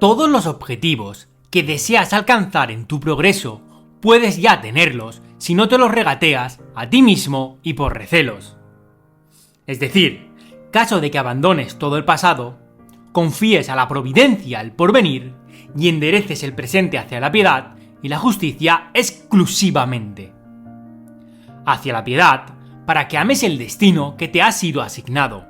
todos los objetivos que deseas alcanzar en tu progreso puedes ya tenerlos si no te los regateas a ti mismo y por recelos. Es decir, caso de que abandones todo el pasado, confíes a la providencia el porvenir y endereces el presente hacia la piedad y la justicia exclusivamente. Hacia la piedad, para que ames el destino que te ha sido asignado,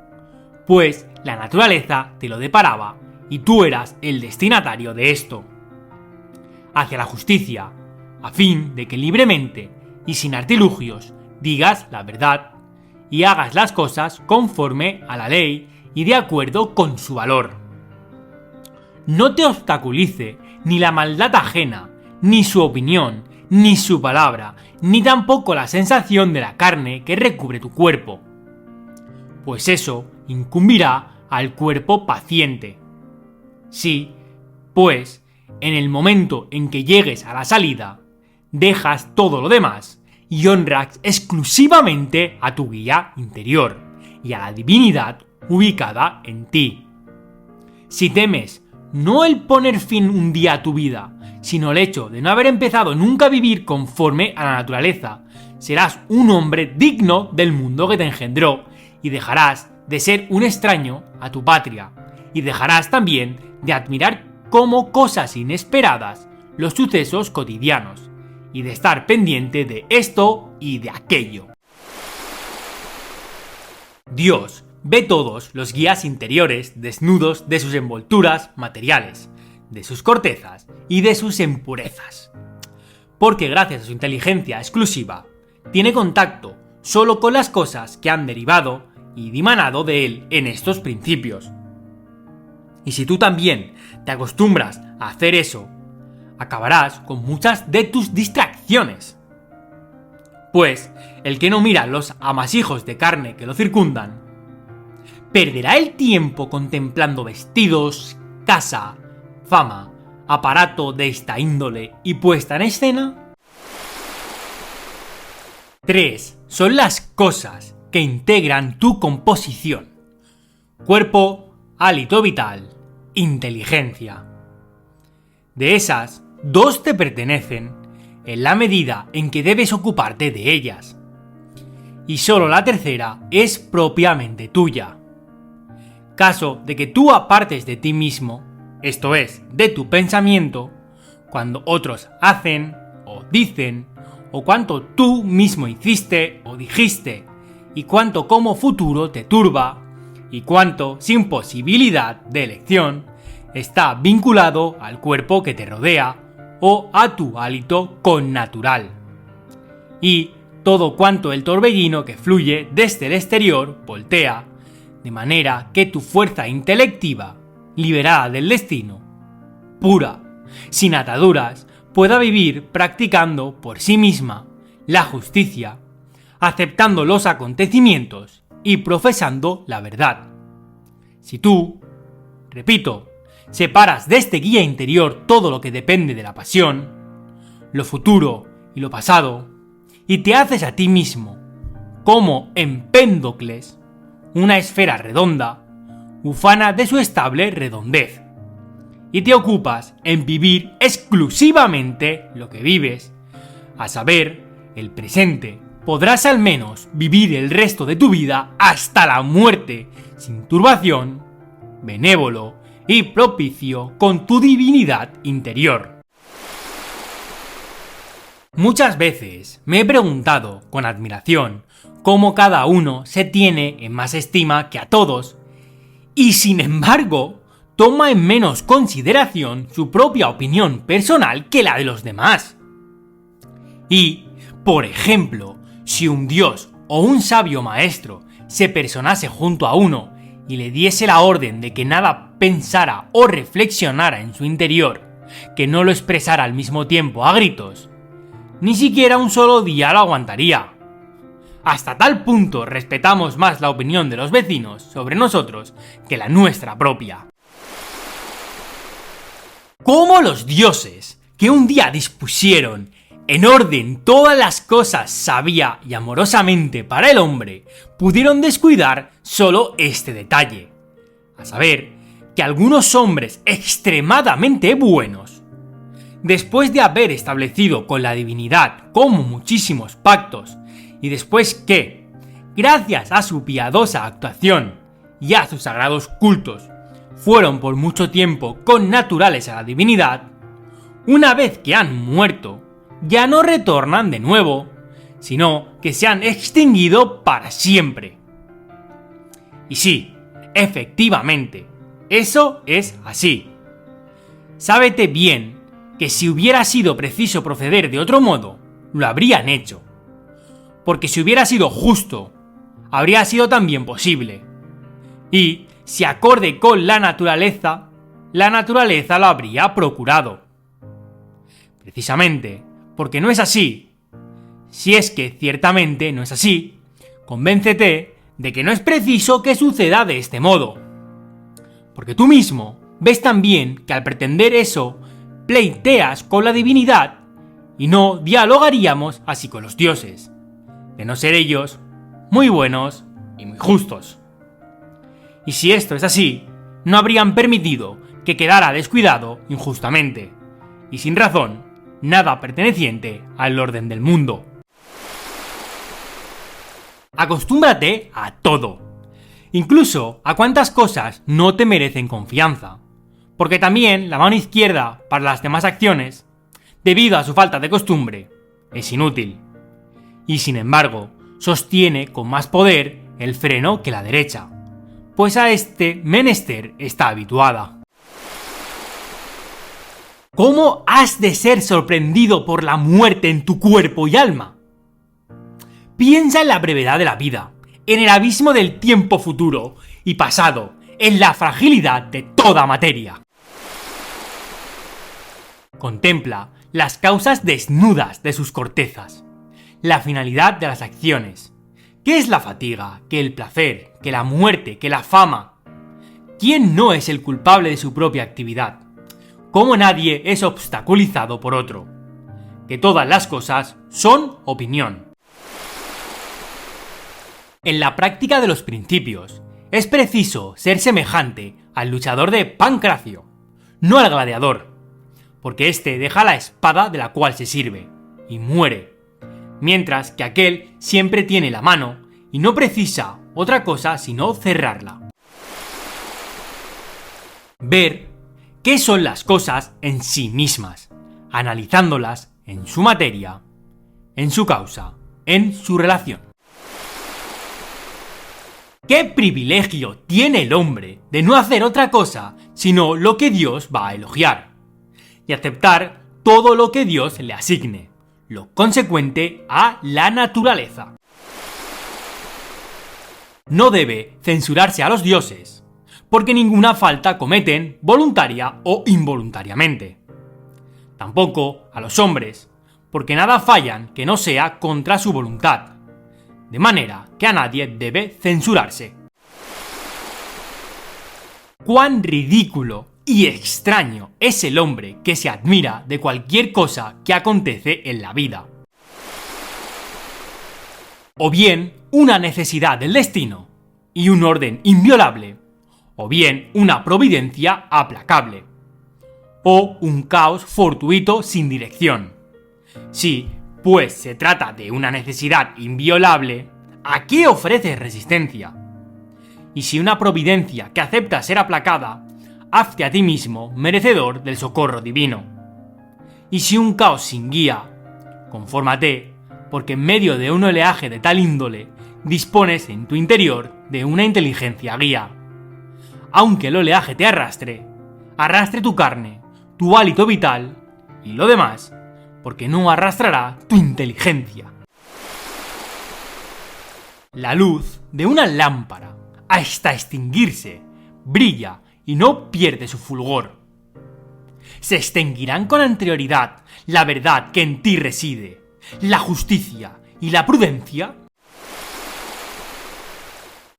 pues la naturaleza te lo deparaba y tú eras el destinatario de esto. Hacia la justicia, a fin de que libremente y sin artilugios digas la verdad y hagas las cosas conforme a la ley y de acuerdo con su valor. No te obstaculice ni la maldad ajena, ni su opinión, ni su palabra, ni tampoco la sensación de la carne que recubre tu cuerpo, pues eso incumbirá al cuerpo paciente. Sí, pues, en el momento en que llegues a la salida, dejas todo lo demás y honras exclusivamente a tu guía interior y a la divinidad ubicada en ti. Si temes no el poner fin un día a tu vida, sino el hecho de no haber empezado nunca a vivir conforme a la naturaleza, serás un hombre digno del mundo que te engendró y dejarás de ser un extraño a tu patria, y dejarás también de admirar como cosas inesperadas los sucesos cotidianos, y de estar pendiente de esto y de aquello. Dios ve todos los guías interiores desnudos de sus envolturas materiales, de sus cortezas y de sus impurezas, porque gracias a su inteligencia exclusiva, tiene contacto solo con las cosas que han derivado y dimanado de él en estos principios. Y si tú también te acostumbras a hacer eso, acabarás con muchas de tus distracciones. Pues el que no mira los amasijos de carne que lo circundan, perderá el tiempo contemplando vestidos, casa, fama, aparato de esta índole y puesta en escena. 3 son las cosas que integran tu composición: cuerpo, hálito vital, inteligencia. De esas, 2 te pertenecen en la medida en que debes ocuparte de ellas, y solo la tercera es propiamente tuya. Caso de que tú apartes de ti mismo, esto es, de tu pensamiento, cuando otros hacen o dicen, o cuanto tú mismo hiciste o dijiste, y cuanto como futuro te turba, y cuanto, sin posibilidad de elección, está vinculado al cuerpo que te rodea o a tu hálito connatural. Y todo cuanto el torbellino que fluye desde el exterior voltea, de manera que tu fuerza intelectiva, liberada del destino, pura, sin ataduras, pueda vivir practicando por sí misma la justicia, aceptando los acontecimientos y profesando la verdad. Si tú, repito, separas de este guía interior todo lo que depende de la pasión, lo futuro y lo pasado, y te haces a ti mismo, como Empédocles, una esfera redonda, ufana de su estable redondez, y te ocupas en vivir exclusivamente lo que vives, a saber, el presente, podrás al menos vivir el resto de tu vida hasta la muerte, sin turbación, benévolo y propicio con tu divinidad interior. Muchas veces me he preguntado con admiración cómo cada uno se tiene en más estima que a todos, y sin embargo toma en menos consideración su propia opinión personal que la de los demás. Y, por ejemplo, si un dios o un sabio maestro se personase junto a uno y le diese la orden de que nada pensara o reflexionara en su interior, que no lo expresara al mismo tiempo a gritos, ni siquiera un solo día lo aguantaría. Hasta tal punto respetamos más la opinión de los vecinos sobre nosotros que la nuestra propia. Como los dioses, que un día dispusieron en orden todas las cosas sabia y amorosamente para el hombre, pudieron descuidar solo este detalle, a saber, que algunos hombres extremadamente buenos, después de haber establecido con la divinidad como muchísimos pactos, y después que, gracias a su piadosa actuación y a sus sagrados cultos, fueron por mucho tiempo connaturales a la divinidad, una vez que han muerto, ya no retornan de nuevo, sino que se han extinguido para siempre. Y sí, efectivamente, eso es así. Sábete bien que si hubiera sido preciso proceder de otro modo, lo habrían hecho. Porque si hubiera sido justo, habría sido también posible. Y, si acorde con la naturaleza lo habría procurado. Precisamente, porque no es así. Si es que ciertamente no es así, convéncete de que no es preciso que suceda de este modo. Porque tú mismo ves también que al pretender eso, pleiteas con la divinidad y no dialogaríamos así con los dioses, de no ser ellos muy buenos y muy justos. Y si esto es así, no habrían permitido que quedara descuidado injustamente, y sin razón, nada perteneciente al orden del mundo. Acostúmbrate a todo, incluso a cuantas cosas no te merecen confianza, porque también la mano izquierda para las demás acciones, debido a su falta de costumbre, es inútil, y sin embargo, sostiene con más poder el freno que la derecha, pues a este menester está habituada. ¿Cómo has de ser sorprendido por la muerte en tu cuerpo y alma? Piensa en la brevedad de la vida, en el abismo del tiempo futuro y pasado, en la fragilidad de toda materia. Contempla las causas desnudas de sus cortezas, la finalidad de las acciones. ¿Qué es la fatiga, que el placer, que la muerte, que la fama? ¿Quién no es el culpable de su propia actividad? ¿Cómo nadie es obstaculizado por otro? Que todas las cosas son opinión. En la práctica de los principios, es preciso ser semejante al luchador de Pancracio, no al gladiador, porque éste deja la espada de la cual se sirve, y muere, mientras que aquel siempre tiene la mano y no precisa otra cosa sino cerrarla. Ver qué son las cosas en sí mismas, analizándolas en su materia, en su causa, en su relación. ¿Qué privilegio tiene el hombre de no hacer otra cosa sino lo que Dios va a elogiar? Y aceptar todo lo que Dios le asigne, lo consecuente a la naturaleza. No debe censurarse a los dioses, porque ninguna falta cometen voluntaria o involuntariamente. Tampoco a los hombres, porque nada fallan que no sea contra su voluntad, de manera que a nadie debe censurarse. Cuán ridículo y extraño es el hombre que se admira de cualquier cosa que acontece en la vida. O bien una necesidad del destino y un orden inviolable, o bien una providencia aplacable, o un caos fortuito sin dirección. Si, pues, se trata de una necesidad inviolable, ¿a qué ofreces resistencia? Y si una providencia que acepta ser aplacada, hazte a ti mismo merecedor del socorro divino. Y si un caos sin guía, confórmate, porque en medio de un oleaje de tal índole, dispones en tu interior de una inteligencia guía. Aunque el oleaje te arrastre tu carne, tu hálito vital y lo demás, porque no arrastrará tu inteligencia. La luz de una lámpara, hasta extinguirse, brilla y no pierde su fulgor. Se extinguirán con anterioridad la verdad que en ti reside, la justicia y la prudencia.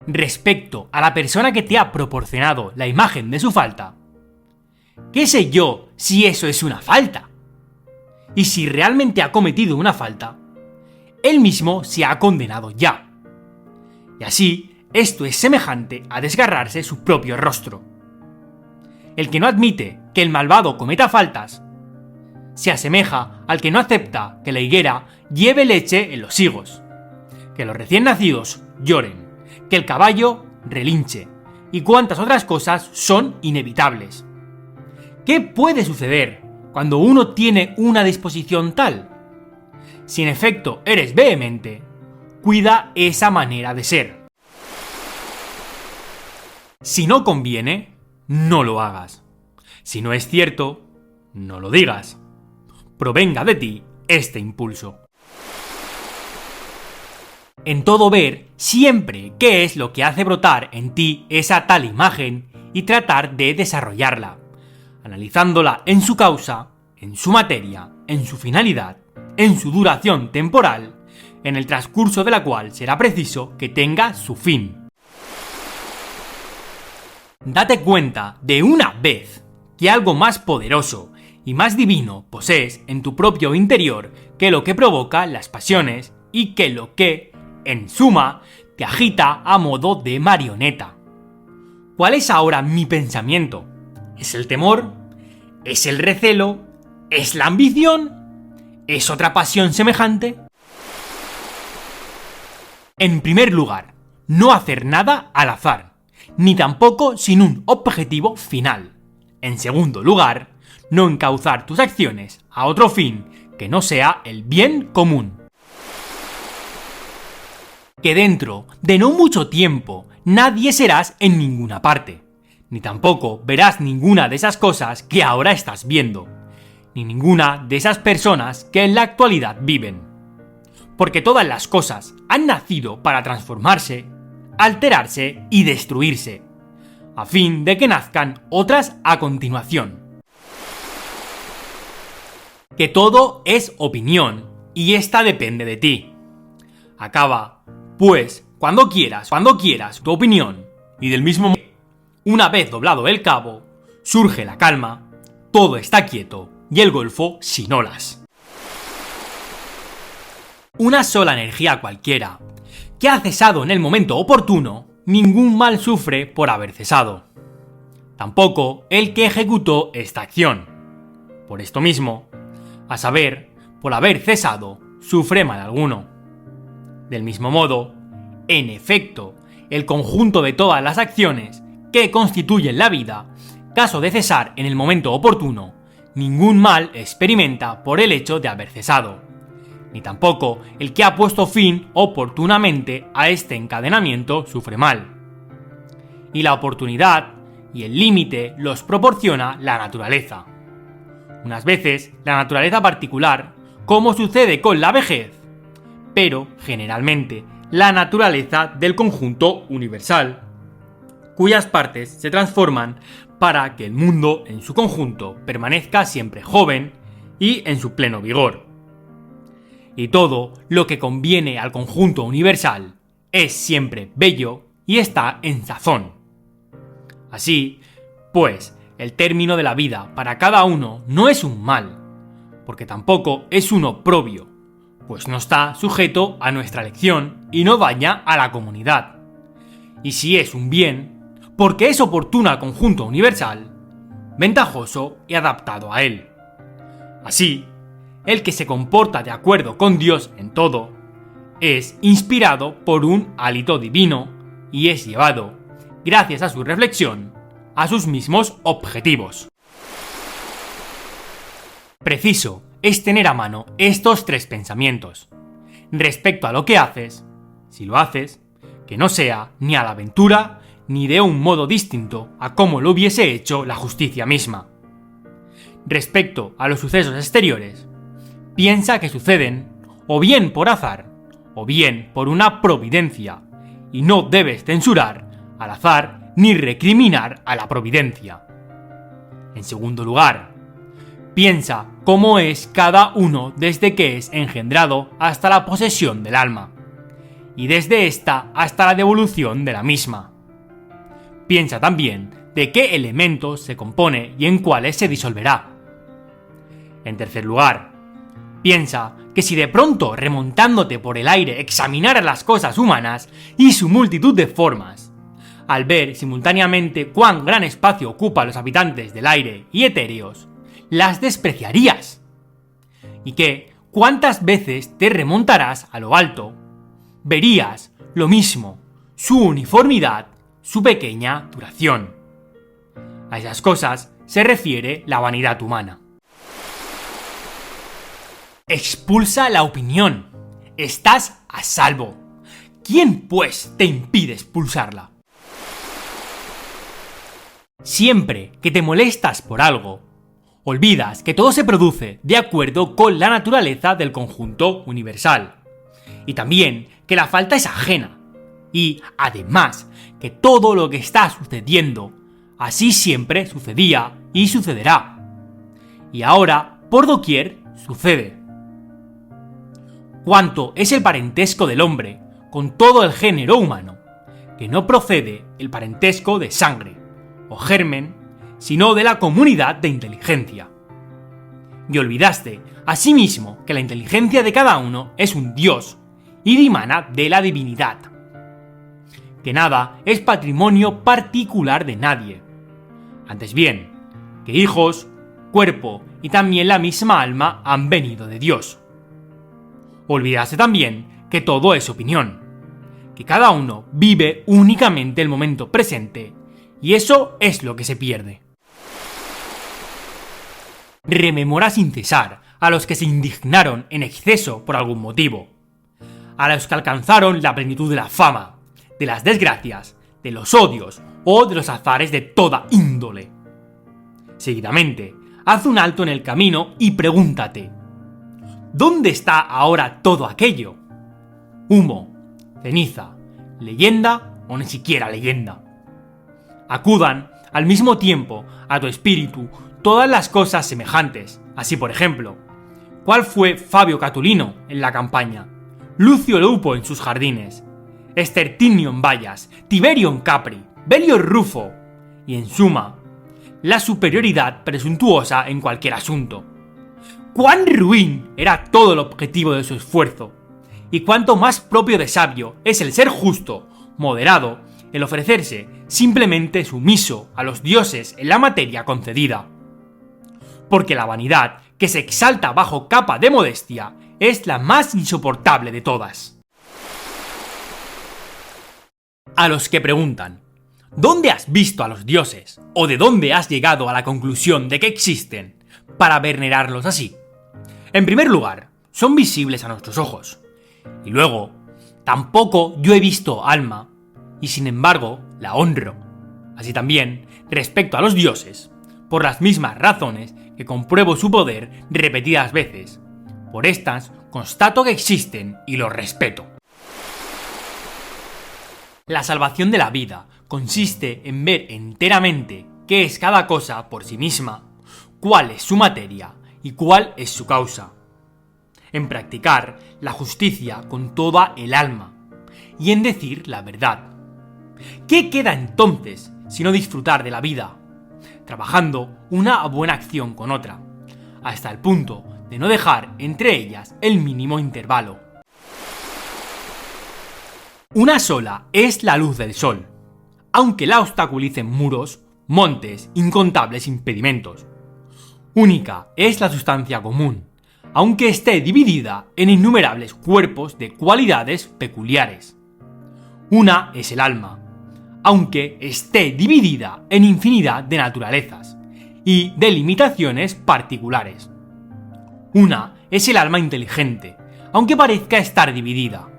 Respecto a la persona que te ha proporcionado la imagen de su falta, ¿qué sé yo si eso es una falta? Y si realmente ha cometido una falta, él mismo se ha condenado ya. Y así, esto es semejante a desgarrarse su propio rostro. el que no admite que el malvado cometa faltas, se asemeja al que no acepta que la higuera lleve leche en los higos, que los recién nacidos lloren, que el caballo relinche y cuantas otras cosas son inevitables. ¿Qué puede suceder cuando uno tiene una disposición tal? Si en efecto eres vehemente, cuida esa manera de ser. Si no conviene, no lo hagas. Si no es cierto, no lo digas. Provenga de ti este impulso. En todo ver siempre qué es lo que hace brotar en ti esa tal imagen y tratar de desarrollarla, analizándola en su causa, en su materia, en su finalidad, en su duración temporal, en el transcurso de la cual será preciso que tenga su fin. Date cuenta de una vez que algo más poderoso y más divino posees en tu propio interior que lo que provoca las pasiones y que lo que, en suma, te agita a modo de marioneta. ¿Cuál es ahora mi pensamiento? ¿Es el temor? ¿Es el recelo? ¿Es la ambición? ¿Es otra pasión semejante? En primer lugar, no hacer nada al azar, ni tampoco sin un objetivo final. En segundo lugar, no encauzar tus acciones a otro fin que no sea el bien común. Que dentro de no mucho tiempo nadie serás en ninguna parte, ni tampoco verás ninguna de esas cosas que ahora estás viendo, ni ninguna de esas personas que en la actualidad viven. Porque todas las cosas han nacido para transformarse, alterarse y destruirse, a fin de que nazcan otras a continuación. Que todo es opinión, y esta depende de ti. Acaba, pues, cuando quieras tu opinión, y del mismo modo, una vez doblado el cabo, surge la calma, todo está quieto, y el golfo sin olas. Una sola energía cualquiera, que ha cesado en el momento oportuno, ningún mal sufre por haber cesado. Tampoco el que ejecutó esta acción. Por esto mismo, a saber, por haber cesado, sufre mal alguno. Del mismo modo, en efecto, el conjunto de todas las acciones que constituyen la vida, caso de cesar en el momento oportuno, ningún mal experimenta por el hecho de haber cesado, ni tampoco el que ha puesto fin oportunamente a este encadenamiento sufre mal. Y la oportunidad y el límite los proporciona la naturaleza. Unas veces la naturaleza particular, como sucede con la vejez, pero generalmente la naturaleza del conjunto universal, cuyas partes se transforman para que el mundo en su conjunto permanezca siempre joven y en su pleno vigor. Y todo lo que conviene al conjunto universal es siempre bello y está en sazón. Así, pues, el término de la vida para cada uno no es un mal, porque tampoco es un oprobio, pues no está sujeto a nuestra elección y no daña a la comunidad. Y si es un bien, porque es oportuno al conjunto universal, ventajoso y adaptado a él. Así, el que se comporta de acuerdo con Dios en todo, es inspirado por un hálito divino y es llevado, gracias a su reflexión, a sus mismos objetivos. Preciso es tener a mano estos tres pensamientos. Respecto a lo que haces, si lo haces, que no sea ni a la aventura ni de un modo distinto a como lo hubiese hecho la justicia misma. Respecto a los sucesos exteriores, piensa que suceden o bien por azar o bien por una providencia, y no debes censurar al azar ni recriminar a la providencia. En segundo lugar, piensa cómo es cada uno desde que es engendrado hasta la posesión del alma, y desde esta hasta la devolución de la misma. Piensa también de qué elementos se compone y en cuáles se disolverá. En tercer lugar, piensa que si de pronto remontándote por el aire examinaras las cosas humanas y su multitud de formas, al ver simultáneamente cuán gran espacio ocupan los habitantes del aire y etéreos, las despreciarías. Y que, cuántas veces te remontarás a lo alto, verías lo mismo, su uniformidad, su pequeña duración. A esas cosas se refiere la vanidad humana. Expulsa la opinión. Estás a salvo. ¿Quién, pues, te impide expulsarla? Siempre que te molestas por algo, olvidas que todo se produce de acuerdo con la naturaleza del conjunto universal. Y también que la falta es ajena. Y, además, que todo lo que está sucediendo, así siempre sucedía y sucederá. Y ahora, por doquier, sucede. Cuánto es el parentesco del hombre con todo el género humano, que no procede el parentesco de sangre o germen, sino de la comunidad de inteligencia. Y olvidaste, asimismo, que la inteligencia de cada uno es un dios y dimana de la divinidad. Que nada es patrimonio particular de nadie. Antes bien, que hijos, cuerpo y también la misma alma han venido de Dios. Olvidaste también que todo es opinión, que cada uno vive únicamente el momento presente, y eso es lo que se pierde. Rememora sin cesar a los que se indignaron en exceso por algún motivo, a los que alcanzaron la plenitud de la fama, de las desgracias, de los odios o de los azares de toda índole. Seguidamente, haz un alto en el camino y pregúntate: ¿dónde está ahora todo aquello? Humo, ceniza, leyenda o ni siquiera leyenda. Acudan al mismo tiempo a tu espíritu todas las cosas semejantes. Así, por ejemplo, ¿cuál fue Fabio Catulino en la campaña? Lucio Lupo en sus jardines, Estertinio en Vallas, Tiberio en Capri, Belio Rufo, y en suma, la superioridad presuntuosa en cualquier asunto. Cuán ruin era todo el objetivo de su esfuerzo, y cuánto más propio de sabio es el ser justo, moderado, el ofrecerse simplemente sumiso a los dioses en la materia concedida. Porque la vanidad, que se exalta bajo capa de modestia, es la más insoportable de todas. A los que preguntan: ¿dónde has visto a los dioses? ¿O de dónde has llegado a la conclusión de que existen para venerarlos así? En primer lugar, son visibles a nuestros ojos. Y luego, tampoco yo he visto alma, y sin embargo la honro. Así también, respecto a los dioses, por las mismas razones que compruebo su poder repetidas veces, por estas constato que existen y los respeto. La salvación de la vida consiste en ver enteramente qué es cada cosa por sí misma, cuál es su materia y cuál es su causa. En practicar la justicia con toda el alma y en decir la verdad. ¿Qué queda entonces sino disfrutar de la vida, trabajando una buena acción con otra, hasta el punto de no dejar entre ellas el mínimo intervalo? Una sola es la luz del sol, aunque la obstaculicen muros, montes, incontables impedimentos. Única es la sustancia común, aunque esté dividida en innumerables cuerpos de cualidades peculiares. Una es el alma, aunque esté dividida en infinidad de naturalezas y de limitaciones particulares. Una es el alma inteligente, aunque parezca estar dividida.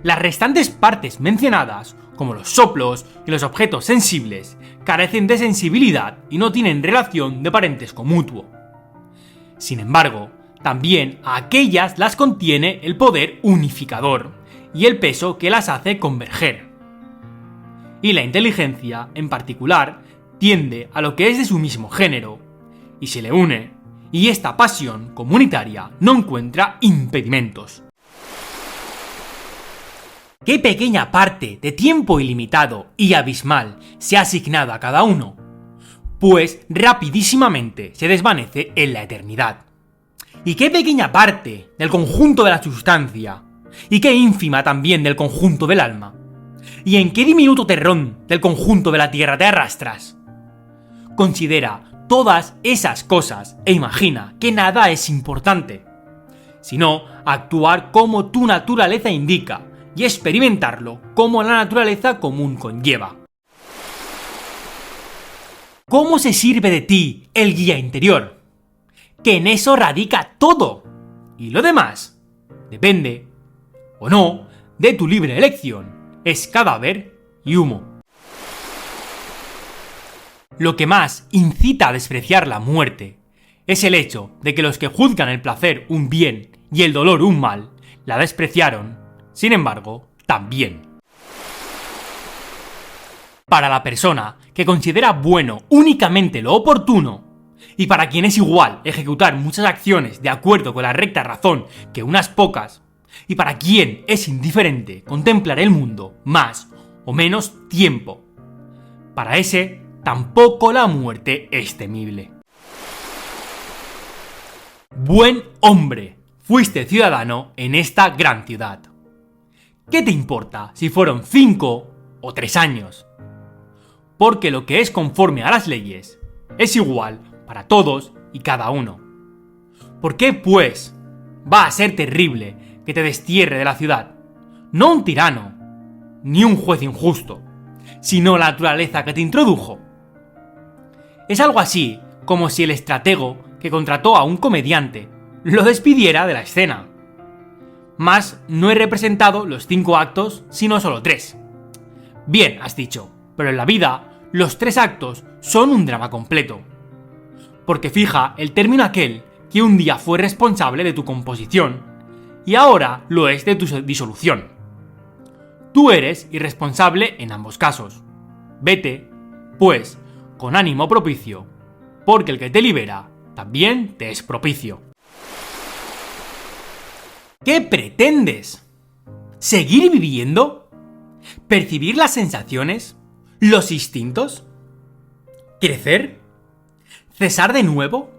Las restantes partes mencionadas, como los soplos y los objetos sensibles, carecen de sensibilidad y no tienen relación de parentesco mutuo. Sin embargo, también a aquellas las contiene el poder unificador y el peso que las hace converger. Y la inteligencia, en particular, tiende a lo que es de su mismo género, y se le une, y esta pasión comunitaria no encuentra impedimentos. ¿Qué pequeña parte de tiempo ilimitado y abismal se ha asignado a cada uno? Pues rapidísimamente se desvanece en la eternidad. ¿Y qué pequeña parte del conjunto de la sustancia? ¿Y qué ínfima también del conjunto del alma? ¿Y en qué diminuto terrón del conjunto de la Tierra te arrastras? Considera todas esas cosas e imagina que nada es importante, sino actuar como tu naturaleza indica y experimentarlo como la naturaleza común conlleva. ¿Cómo se sirve de ti el guía interior? Que en eso radica todo, y lo demás depende, o no, de tu libre elección. Es cadáver y humo. Lo que más incita a despreciar la muerte es el hecho de que los que juzgan el placer un bien y el dolor un mal, la despreciaron, sin embargo, también. Para la persona que considera bueno únicamente lo oportuno, y para quien es igual ejecutar muchas acciones de acuerdo con la recta razón que unas pocas, y para quien es indiferente contemplar el mundo más o menos tiempo, para ese tampoco la muerte es temible. Buen hombre, fuiste ciudadano en esta gran ciudad. ¿Qué te importa si fueron 5 o 3 años? Porque lo que es conforme a las leyes es igual para todos y cada uno. ¿Por qué, pues, va a ser terrible que te destierre de la ciudad? No un tirano, ni un juez injusto, sino la naturaleza que te introdujo. Es algo así como si el estratego que contrató a un comediante lo despidiera de la escena. Mas no he representado los 5 actos, sino solo 3. Bien, has dicho, pero en la vida los 3 actos son un drama completo. Porque fija el término aquel que un día fue responsable de tu composición y ahora lo es de tu disolución. Tú eres irresponsable en ambos casos. Vete, pues, con ánimo propicio, porque el que te libera también te es propicio. ¿Qué pretendes? ¿Seguir viviendo? ¿Percibir las sensaciones? ¿Los instintos? ¿Crecer? ¿Cesar de nuevo?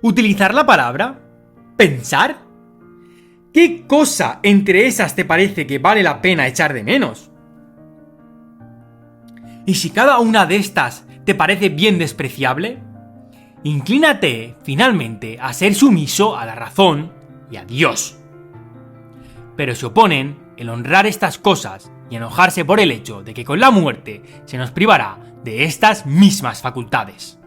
¿Utilizar la palabra? ¿Pensar? ¿Qué cosa entre esas te parece que vale la pena echar de menos? Y si cada una de estas te parece bien despreciable, inclínate finalmente a ser sumiso a la razón y a Dios. Pero se oponen el honrar estas cosas y enojarse por el hecho de que con la muerte se nos privará de estas mismas facultades.